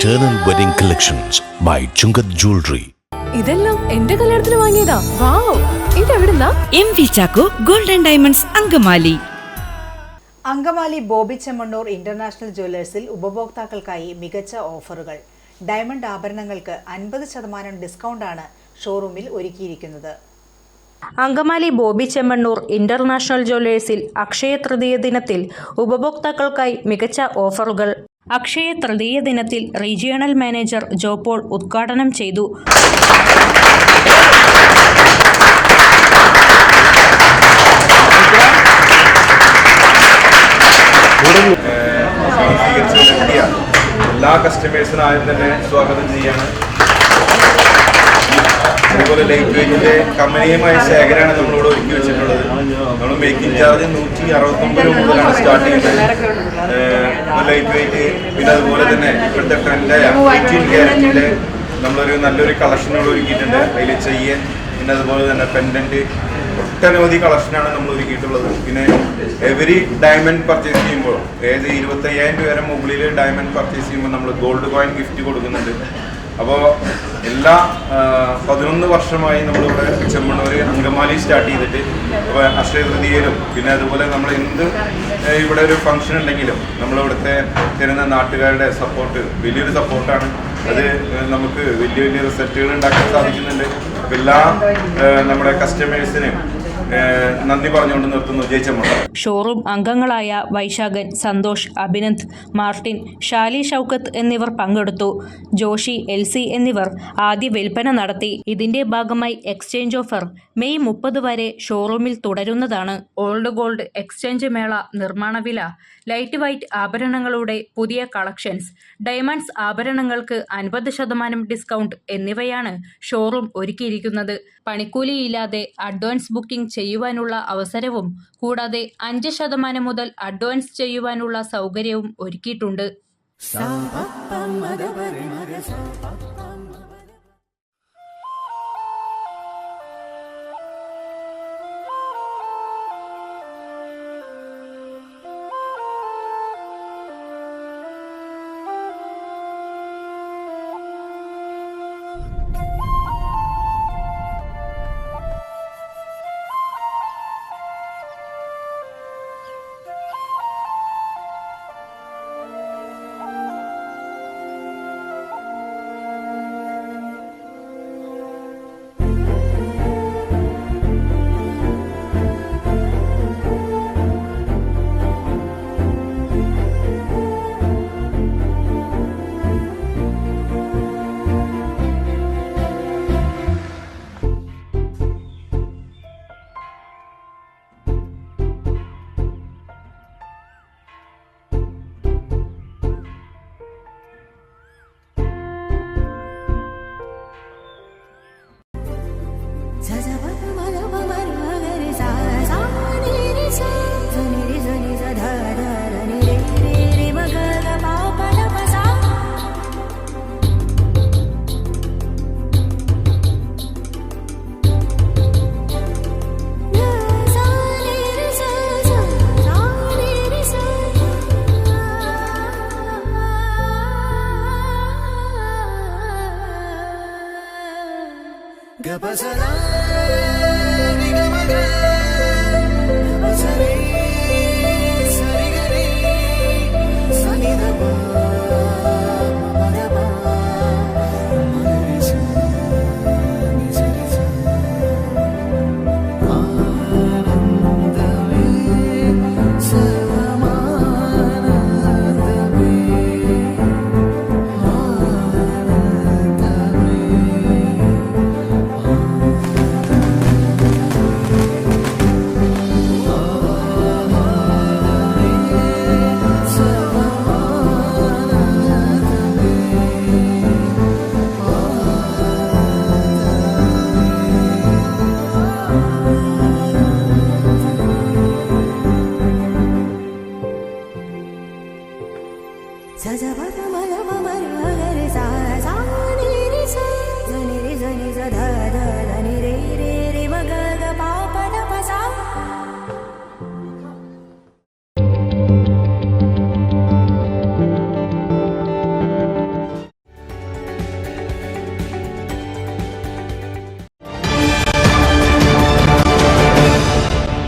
Eternal Wedding Collections by Chungat Jewelry. ഇതെല്ലാം എന്റെ കല്യാണത്തിന് വാങ്ങിയതാ. വാവ്, ഇതെവിടുന്നാ? MV Chacko golden diamonds Angamaly. Angamaly Bobby Chemmanur international ജ്വല്ലേഴ്സിൽ ഉപഭോക്താക്കൾക്കായി മികച്ച ഓഫറുകൾ. ഡയമണ്ട് ആഭരണങ്ങൾക്ക് 50% ഡിസ്കൗണ്ടാണ് ഷോറൂമിൽ ഒരുക്കിയിരിക്കുന്നത്. അങ്കമാലി ബോബി ചെമ്മണ്ണൂർ ഇന്റർനാഷണൽ ജ്വല്ലേഴ്സിൽ അക്ഷയ തൃതീയ ദിനത്തിൽ ഉപഭോക്താക്കൾക്കായി മികച്ച ഓഫറുകൾ. അക്ഷയ തൃതീയ ദിനത്തിൽ റീജിയണൽ മാനേജർ ജോപോൾ ഉദ്ഘാടനം ചെയ്തു. എല്ലാ കസ്റ്റമേഴ്സിനായും തന്നെ സ്വാഗതം ചെയ്യാണ്. അതുപോലെ ലൈറ്റ് വെയിറ്റിന്റെ കമ്പനിയുമായ ശേഖരമാണ് നമ്മളിവിടെ ഒരുക്കി വെച്ചിട്ടുള്ളത്. നമ്മൾ മേക്കിംഗ് ചാർജ് 169 രൂപ മുതലാണ് സ്റ്റാർട്ട് ചെയ്യുന്നത്. ലൈറ്റ് വെയിറ്റ്, പിന്നെ അതുപോലെ തന്നെ ഇപ്പോഴത്തെ ട്രെൻഡായ 18 ക്യാരറ്റിന്റെ നമ്മളൊരു നല്ലൊരു കളക്ഷനുകൾ ഒരുക്കിയിട്ടുണ്ട്. അതിൽ ചെയ്യാൻ, പിന്നെ അതുപോലെ തന്നെ പെൻഡന്റ്, ഒട്ടനവധി കളക്ഷനാണ് നമ്മൾ ഒരുക്കിയിട്ടുള്ളത്. പിന്നെ എവരി ഡയമണ്ട് പർച്ചേസ് ചെയ്യുമ്പോൾ, ഏത് 25,000 രൂപ വരെ മുകളിൽ ഡയമണ്ട് പർച്ചേസ് ചെയ്യുമ്പോൾ നമ്മൾ ഗോൾഡ് കോയിൻ ഗിഫ്റ്റ് കൊടുക്കുന്നുണ്ട്. അപ്പോൾ എല്ലാ 11 വർഷമായി നമ്മളിവിടെ ചെമ്മണ്ണൂർ അങ്കമാലി സ്റ്റാർട്ട് ചെയ്തിട്ട്, അപ്പോൾ അക്ഷയ തൃതീയയിലും പിന്നെ അതുപോലെ നമ്മൾ എന്ത് ഇവിടെ ഒരു ഫംഗ്ഷൻ ഉണ്ടെങ്കിലും നമ്മളിവിടുത്തെ തരുന്ന നാട്ടുകാരുടെ സപ്പോർട്ട് വലിയൊരു സപ്പോർട്ടാണ്. അത് നമുക്ക് വലിയ വലിയ റിസൾട്ടുകൾ ഉണ്ടാക്കാൻ സാധിക്കുന്നുണ്ട്. എല്ലാ നമ്മുടെ കസ്റ്റമേഴ്സിനും നന്ദി പറഞ്ഞുകൊണ്ട് നിർത്തുന്നു. ജയിച്ചമ്മ. ഷോറൂം അംഗങ്ങളായ വൈശാഖൻ, സന്തോഷ്, അഭിനന്ദ്, മാർട്ടിൻ, ഷാലി ഷൗക്കത്ത് എന്നിവർ പങ്കെടുത്തു. ജോഷി, എൽസി എന്നിവർ ആദ്യ വിൽപ്പന നടത്തി. ഇതിന്റെ ഭാഗമായി എക്സ്ചേഞ്ച് ഓഫർ മെയ് 30 വരെ ഷോറൂമിൽ തുടരുന്നതാണ്. ഓൾഡ് ഗോൾഡ് എക്സ്ചേഞ്ച് മേള, നിർമ്മാണ വില, ലൈറ്റ് വൈറ്റ് ആഭരണങ്ങളുടെ പുതിയ കളക്ഷൻസ്, ഡയമണ്ട്സ് ആഭരണങ്ങൾക്ക് 50% ഡിസ്കൗണ്ട് എന്നിവയാണ് ഷോറൂം ഒരുക്കിയിരിക്കുന്നത്. പണിക്കൂലിയില്ലാതെ അഡ്വാൻസ് ബുക്കിംഗ് ചെയ്യുവാനുള്ള അവസരവും കൂടാതെ 5% മുതൽ അഡ്വാൻസ് ചെയ്യുവാനുള്ള സൗകര്യവും ഒരുക്കിയിട്ടുണ്ട്. Zaza